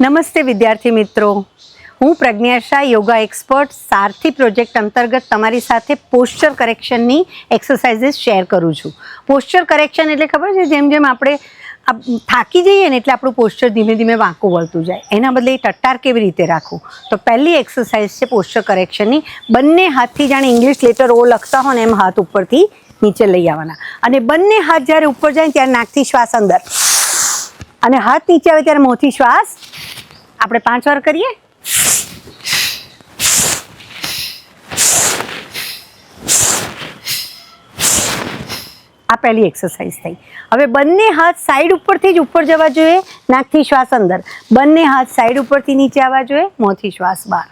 નમસ્તે વિદ્યાર્થી મિત્રો, હું પ્રજ્ઞા શાહ, યોગા એક્સપર્ટ, સારથી પ્રોજેક્ટ અંતર્ગત તમારી સાથે પોસ્ચર કરેક્શનની એક્સરસાઇઝીસ શેર કરું છું. પોસ્ચર કરેક્શન એટલે ખબર છે, જેમ જેમ આપણે થાકી જઈએ ને એટલે આપણું પોસ્ચર ધીમે ધીમે વાંકું વળતું જાય, એના બદલે એ ટટ્ટાર કેવી રીતે રાખવું. તો પહેલી એક્સરસાઇઝ છે પોસ્ચર કરેક્શનની. બંને હાથથી જાણે ઇંગ્લિશ લેટર ઓ લખતા હોય ને એમ હાથ ઉપરથી નીચે લઈ આવવાના, અને બંને હાથ જ્યારે ઉપર જાય ત્યારે નાકથી શ્વાસ અંદર અને હાથ નીચે આવે ત્યારે મોંથી શ્વાસ. આપણે 5 વાર કરીએ. આ પહેલી એક્સરસાઇઝ થઈ. હવે બંને હાથ સાઈડ ઉપરથી જ ઉપર જવા જોઈએ, નાકથી શ્વાસ અંદર. બંને હાથ સાઈડ ઉપરથી નીચે આવવા જોઈએ, મોંથી શ્વાસ બહાર.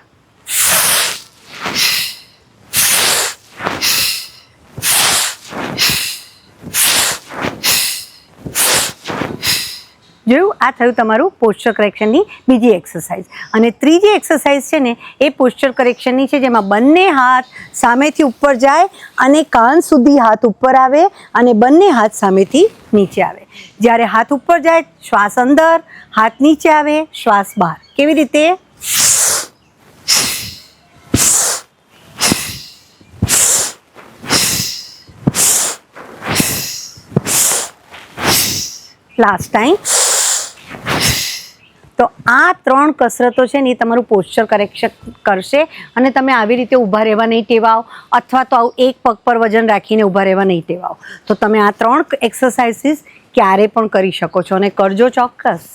જોયું, આ થયું તમારું પોસ્ચર કરેક્શનની બીજી એક્સરસાઇઝ. અને ત્રીજી એક્સરસાઇઝ છે ને એ પોસ્ચર કરેક્શનની છે, જેમાં બંને હાથ સામેથી ઉપર જાય અને કાન સુધી હાથ ઉપર આવે અને બંને હાથ સામેથી નીચે આવે. જ્યારે હાથ ઉપર જાય શ્વાસ અંદર, હાથ નીચે આવે શ્વાસ બહાર. કેવી રીતે? Last time. તો આ 3 કસરતો છે ને એ તમારું પોસ્ચર કરેક્શન કરશે, અને તમે આવી રીતે ઊભા રહેવા નહીં ટેવાઓ, અથવા તો આવું એક પગ પર વજન રાખીને ઊભા રહેવા નહીં ટેવાઓ. તો તમે આ 3 એક્સરસાઇઝીસ ક્યારે પણ કરી શકો છો, અને કરજો ચોક્કસ.